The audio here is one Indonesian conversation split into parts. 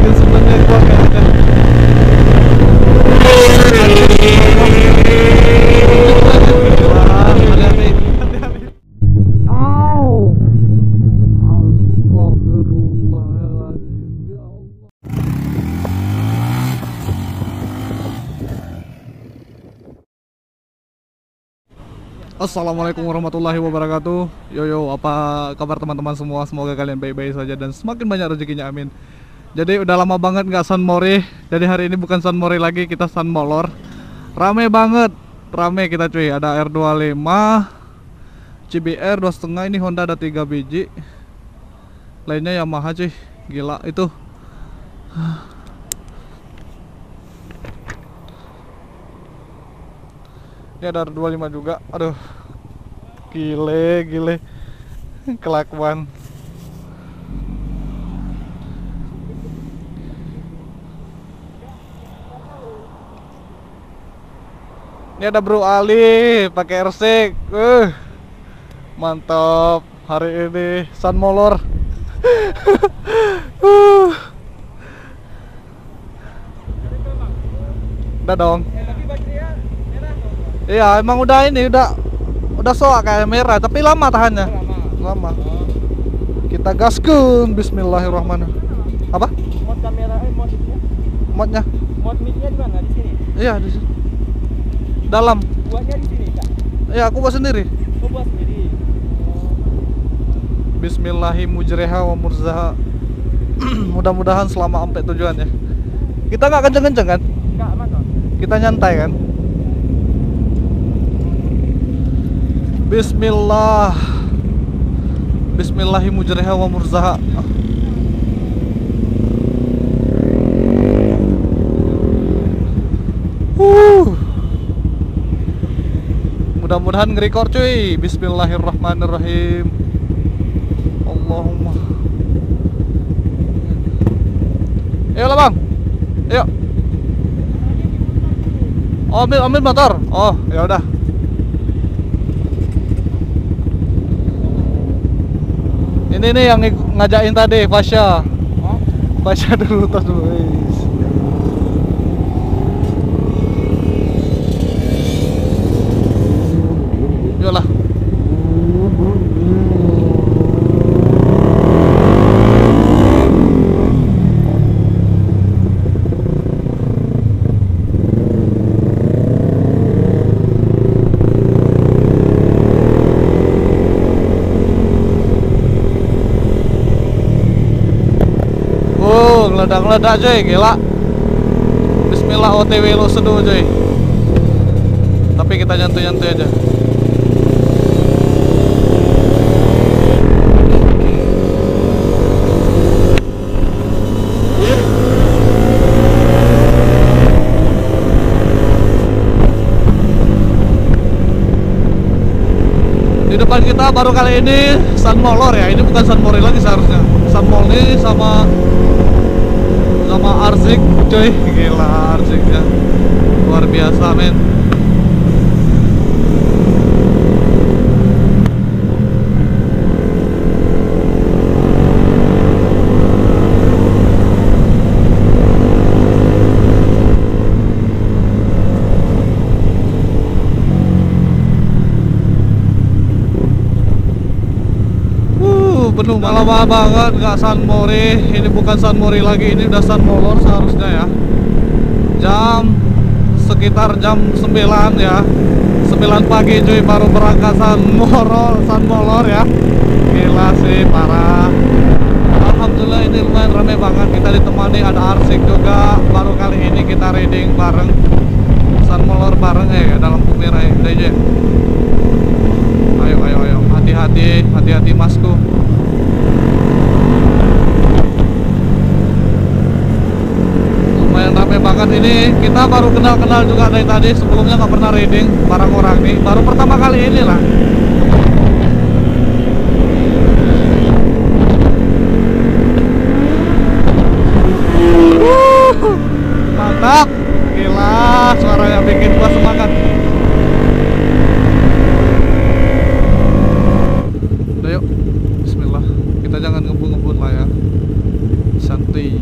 Makin sebenarnya gua kayaknya. Wah, hati-hati, hati-hati. Au. Astagfirullahaladzim, ya Allah. Assalamualaikum warahmatullahi wabarakatuh. Yo, apa kabar teman-teman semua? Semoga kalian baik-baik saja dan semakin banyak rezekinya, amin. Jadi udah lama banget nggak Sun Mori. Jadi hari ini bukan Sun Mori lagi, kita Sun Molor. Rame banget, rame kita cuy. Ada R25, CBR 2,5, ini Honda ada 3 biji. Lainnya Yamaha cuy, gila itu. Ini ada R25 juga. Aduh, gile kelakuan. Ini ada Bro Ali pakai RC. Mantap hari ini Sun Molor. Udah dong. Iya, emang udah ini udah soak kayak merah, tapi lama tahannya. Lama. Kita gaskun, bismillahirrahmanirrahim. Apa? Mod kamera, mod mic-nya. Modnya? Mod mic-nya di mana? Di sini. Iya, di sini. Dalam. Buatnya di sini, Kak. Iya, aku buat sendiri. Oh, buat sendiri. Bismillahirrahmanirrahim. Mudah-mudahan selama sampai tujuan ya. Kita nggak kenceng-kenceng kan? Kak, mana? Kita nyantai kan? Bismillah. Bismillahirrahmanirrahim. Mudah-mudahan nge-record cuy. Bismillahirrahmanirrahim. Allahumma. Ayo lah bang. Ayo. Oh, ambil motor. Oh, ya udah. Ini nih yang ngajakin tadi, Fasya. Fasya dulu, tos dulu. Yolah. Ngeledak-ngeledak cuy, gila. Bismillah, OTW lo seduh cuy. Tapi kita nyantuy-nyantuy aja. Di depan kita baru kali ini Sun Molor ya. Ini bukan Sun Mori lagi seharusnya. Sun Mori sama Arzik cuy, gila Arziknya luar biasa men. Penuh malam banget, nggak Sun Mori. Ini bukan Sun Mori lagi, ini udah Sun Molor seharusnya ya. Sekitar jam 9 ya, 9 pagi cuy baru berangkat Sun Molor ya. Gila sih, parah. Alhamdulillah ini lumayan rame banget. Kita ditemani ada Arsik juga. Baru kali ini kita riding bareng Sun Molor bareng ya dalam lampu merah ya. DJ. Ayo, hati-hati masku. Lumayan rame banget ini. Kita baru kenal juga dari tadi. Sebelumnya nggak pernah riding bareng orang nih. Baru pertama kali ini lah. Mantap. Gila, suaranya bikin gua semangat. Udah yuk. Bismillah. Kita jangan ngebut-ngebut lah ya. Santuy.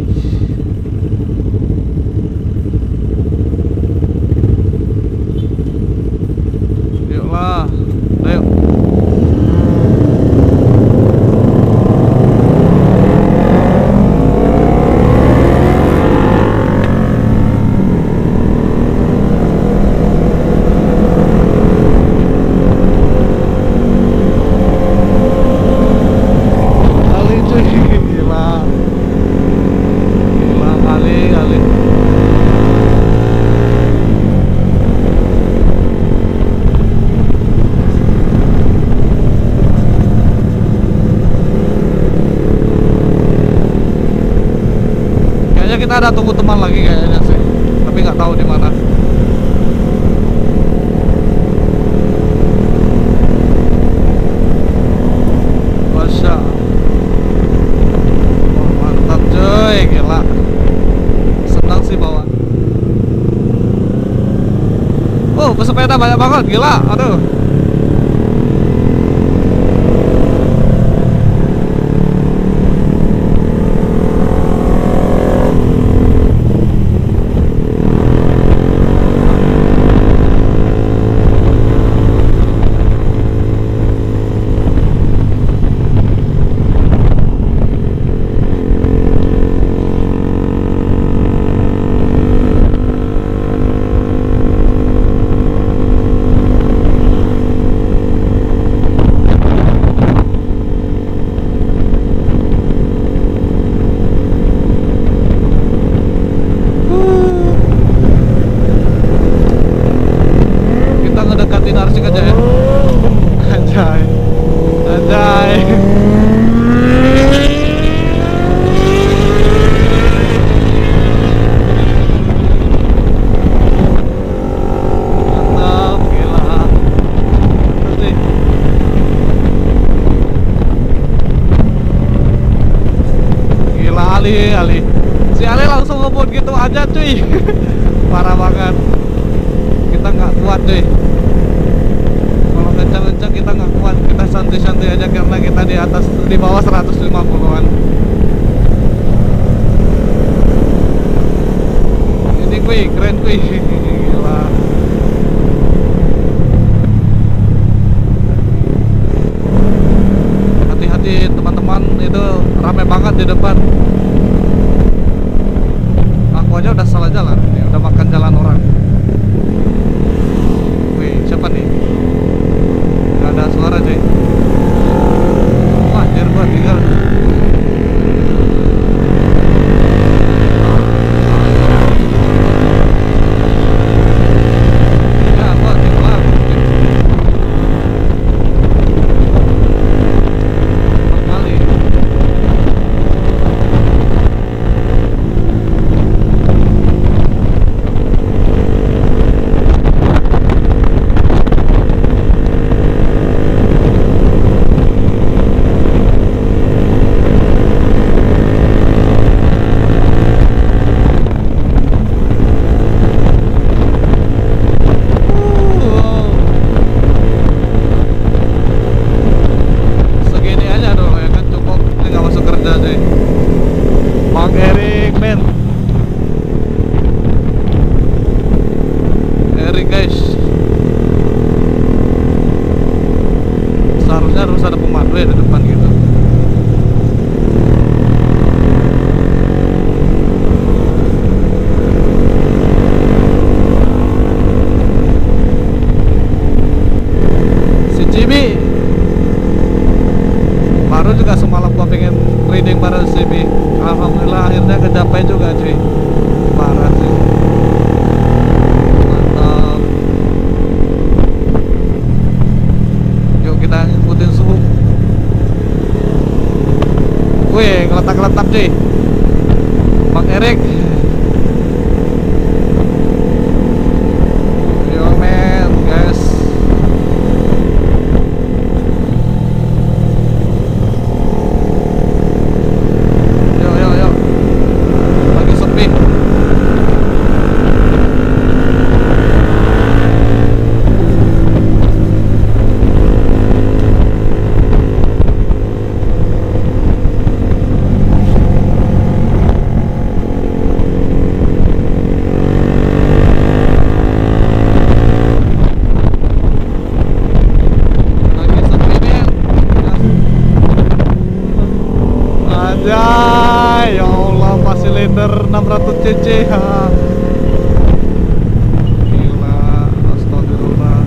ada tunggu teman lagi kayaknya sih, tapi nggak tahu di mana. Masya, oh, mantap cuy, gila. Senang sih bawa. Oh, pesepeda banyak banget, gila. Aduh. Ali, si Ali langsung ngebut gitu aja cuy. Parah banget, kita nggak kuat cuy. Kalau kencang-kencang kita nggak kuat, kita santai-santai aja karena kita di bawah 150-an. Ini kuy, keren kuy. Gila. Hati-hati teman-teman, itu rame banget di depan. Aku aja udah salah jalan, ya, udah makan jalan orang. Wih, siapa nih? Gak ada suara cuy. Wah, anjir gua tinggal. Ya, gua tinggal. Kali. Segini aja dulu ya kan, cukup. Ini nggak masuk kerja sih. Bang Erik men, Erik guys. Seharusnya harus ada pemandu ya di depan gitu. Si Jimmy baru juga semalam gua pengen reading bareng si Jimmy. Alhamdulillah akhirnya kecapai juga cuy. Parah sih. Mantap. Yuk kita ikutin suhu. Wih, ngeletak-letak cuy. Bang Erik. Yo men, guys. Yuk, yuk, yuk. Lagi sepi. Lagi sepi men. Anjay, ya Allah, fasilitor 600 cc. Ha. Gila, astagfirullah.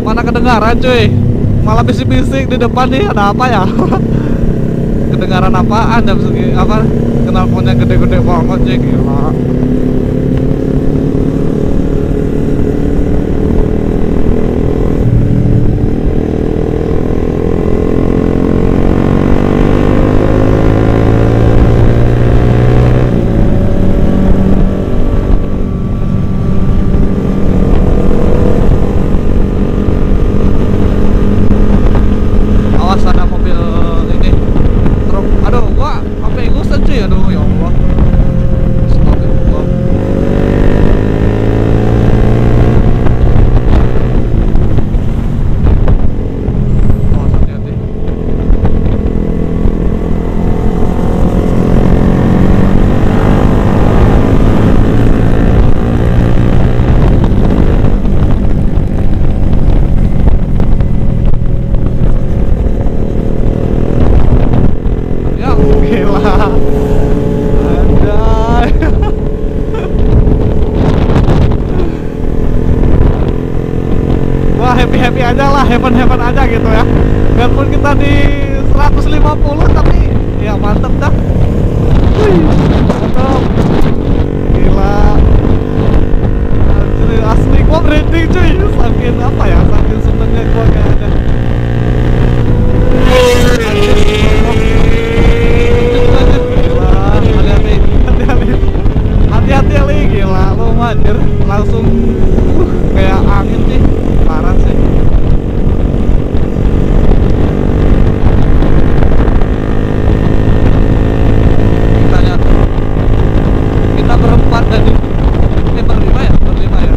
Mana kedengaran cuy? Malah bisik-bisik di depan nih, ada apa ya? Kedengaran apaan? Jam segini apa? Knalpotnya gede-gede banget cuy, gila. happy aja lah, heaven aja gitu ya. Biarpun kita di 150 tapi ya mantep dah. Wih, mantap. Gila. Asli gua merinding cuy. Saking apa ya, saking senengnya gua kayaknya. Hati-hati li, gila lu anjir, langsung kayak angin sih, parah sih. Kita lihat, kita berempat tadi, berlima ya, berlima ya.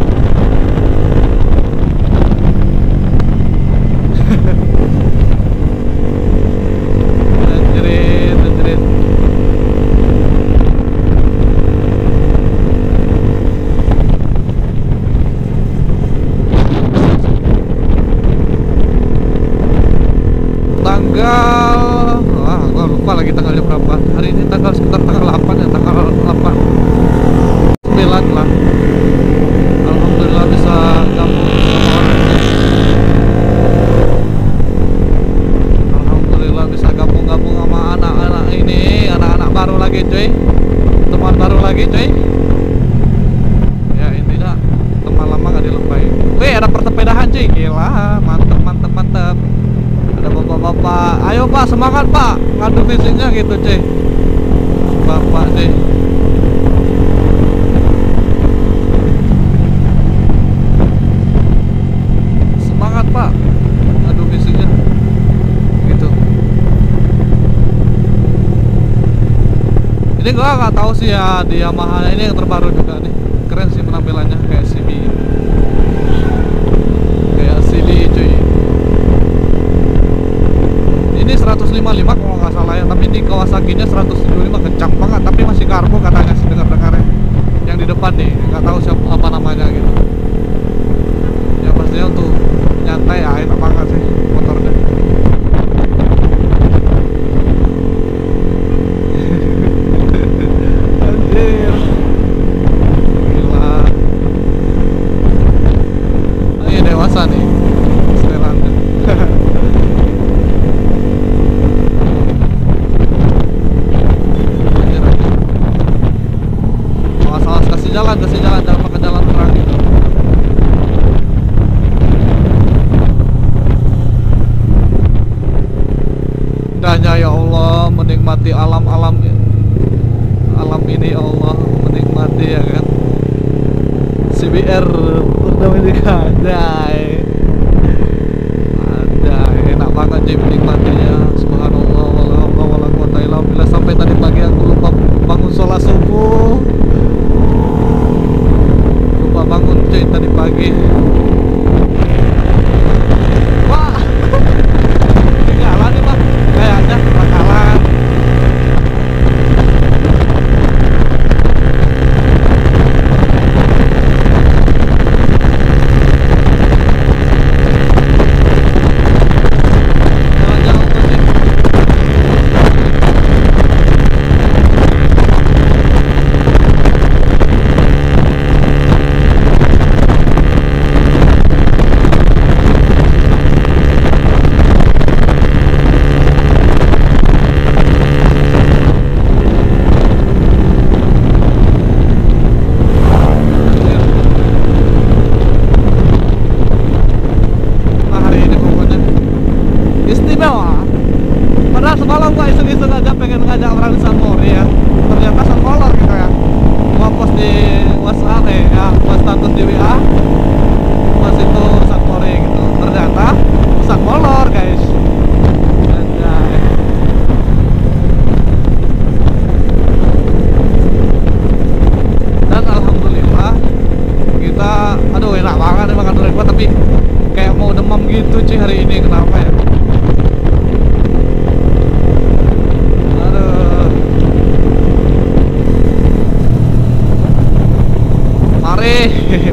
Anjirin, anjirin. Tanggal, gua lupa lagi tanggalnya berapa. Hari ini tanggal sekitar tanggal 8 ya, tanggal 8 9 lah. Alhamdulillah bisa gabung sama orang. Alhamdulillah bisa gabung-gabung sama anak-anak ini, anak-anak baru lagi cuy, teman baru lagi cuy. Ya intinya teman lama gak dilupain. Wih, ada persepedahan cuy, gila, mantep mantep mantep. Ada bapak-bapak, ayo pak, semangat pak, ngadu fisiknya gitu cuy. Bapak cuy, semangat pak, ngadu fisiknya gitu. Ini gua nggak tahu sih ya, di Yamaha ini yang terbaru juga nih, keren sih penampilannya, kayak CB, kayak CD cuy. Ini 155 kalau nggak salah ya, tapi di Kawasaki-nya 175, kencang banget, tapi masih karbo katanya sih, dengar-dengarnya. Yang di depan nih, nggak tahu siapa apa namanya gitu. Ya pastinya untuk nyantai ya, enak banget sih motornya. Anjir, gila. Oh, ini dewasa nih setelannya. Kasih jalan, jangan pakai jalan terang gitu. Indahnya ya Allah, menikmati alam-alam ini ya Allah, menikmati ya kan. CBR Dominika, anjay, enak banget sih menikmatinya. Subhanallah, wala quwata illa billah. Sampai tadi pagi aku lupa bangun sholat subuh, bangun cuy tadi pagi. Wah, ketinggalan nih bang, kayaknya bakalan. Jangan tuh sih. Istimewa. Padahal semalam gua iseng-iseng aja pengen ngajak orang di San Mori ya, ternyata San Molor gitu ya. Gua post di WhatsApp ya, gua status di WA, pas itu San Mori gitu, ternyata San Molor guys. Anjay. Dan alhamdulillah kita, aduh enak banget emang kantoran gua, tapi kayak mau demam gitu cuy hari ini, kenapa ya?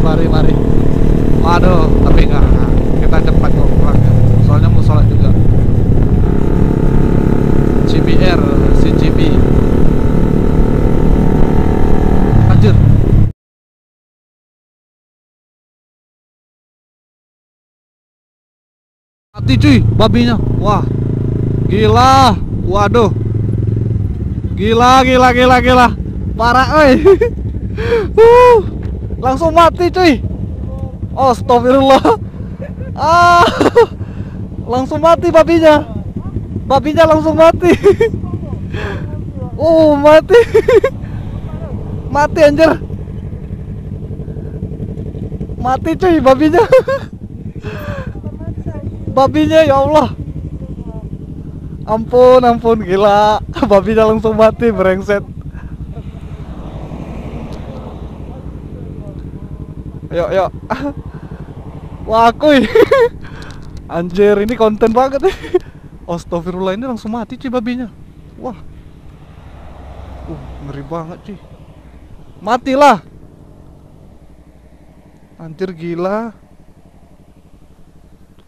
Mari. Waduh, tapi enggak. Kita cepat kok pulangnya. Soalnya mau sholat juga. CBR, CGB. mati cuy babinya. Wah, gila. Waduh, gila. Parah, oi. Langsung mati cuy. Astagfirullah. Ah, langsung mati babinya. Babinya langsung mati. Mati. Mati anjir. Mati cuy babinya. Babinya ya Allah. Ampun gila. Babinya langsung mati brengsek. Yuk. Wah kuy. Anjir ini konten banget nih. Astagfirullah, ini langsung mati cuy babinya. Wah. Ngeri banget cuy. Matilah. Anjir gila.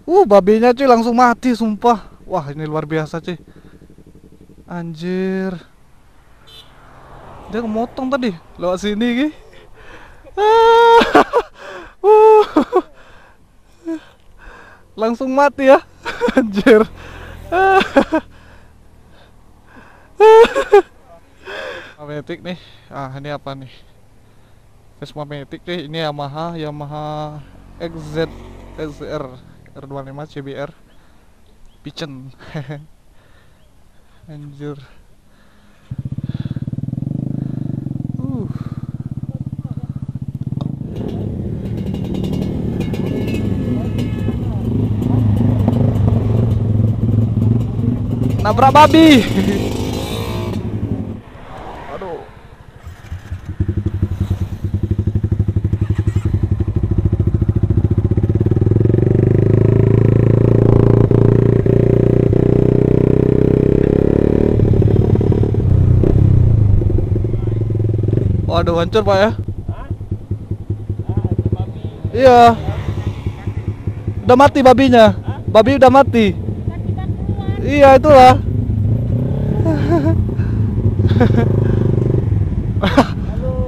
Babinya cuy langsung mati sumpah. Wah, ini luar biasa cuy. Anjir. Dia ngemotong tadi lewat sini ki. Langsung mati ya. Anjir. Matic nih. Ini apa nih? Vespa Matic nih. Ini Yamaha XZ SR R25 CBR Pigeon. Anjir. Nabrak babi. Aduh. Waduh, hancur pak ya. Iya. Udah mati babinya. Babi udah mati. Iya itulah.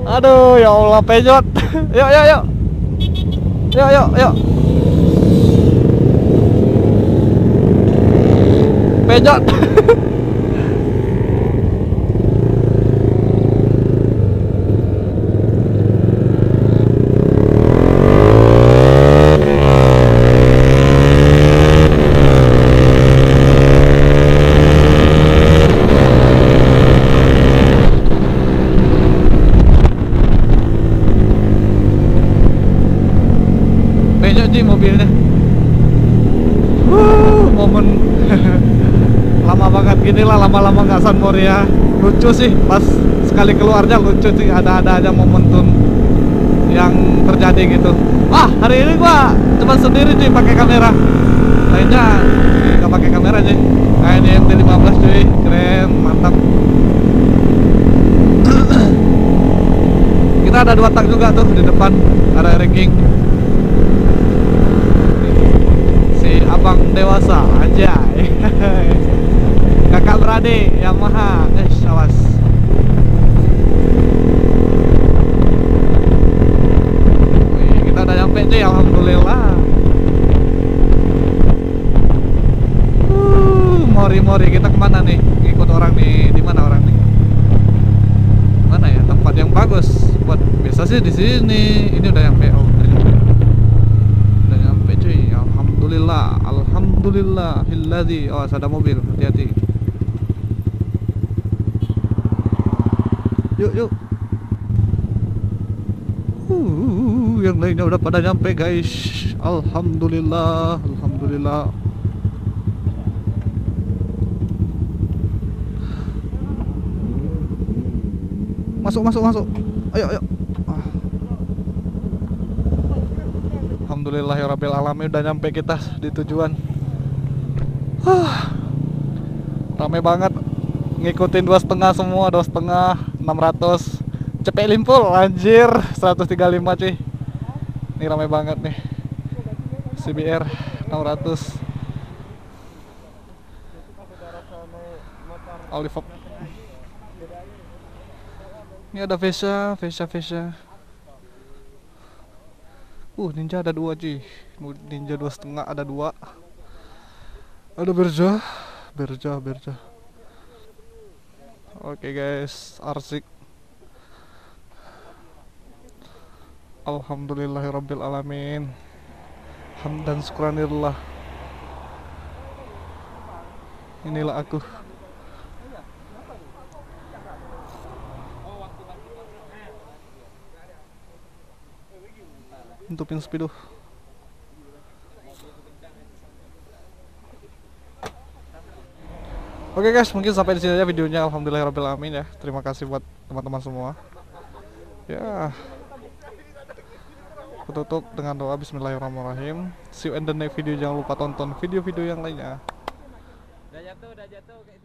Aduh ya Allah pejot. Yuk. Pejot. Mobilnya momen lama banget gini lah, lama-lama nggak San Moria. Lucu sih pas sekali keluarnya, lucu sih, ada aja momentum yang terjadi gitu. Hari ini gua cuma sendiri cuy pakai kamera, lainnya nggak pakai kamera cuy. Nah ini MT-15 cuy, keren, mantap. Kita ada 2 tak juga tuh di depan, ada ranking. Abang dewasa aja. Kakak beradik Yamaha. Awas. Kita udah nyampe cuy, alhamdulillah. Mori kita kemana nih? Ikut orang nih. Di mana orang nih? Mana ya tempat yang bagus buat? Biasa sih di sini. Ini udah nyampe. Udah nyampe cuy. Alhamdulillahilladzi. Awas ada mobil, hati-hati. Yuk. Yang lainnya udah pada nyampe guys. Alhamdulillah. Masuk. Ayo. Alhamdulillahirabbil alamin, udah nyampe kita di tujuan. Rame banget. Ngikutin 2,5 semua, 2,5, 600. Cepet limpul anjir, 135 cuy. Ini rame banget nih. CBR 600. Olivop. Ini ada Vesha. Ninja ada 2 cuy. Ninja 2,5 ada 2. Ada Berja, Berja. Oke guys, arsik. Alhamdulillahirabbil alamin. Hamdan syukranillah. Inilah aku. Hentupin speedo. Oke guys, mungkin sampai di sini aja videonya. Alhamdulillahirabbil alamin ya. Terima kasih buat teman-teman semua. Ya. Aku tutup dengan doa bismillahirrahmanirrahim. See you in the next video. Jangan lupa tonton video-video yang lainnya. Udah jatuh kayak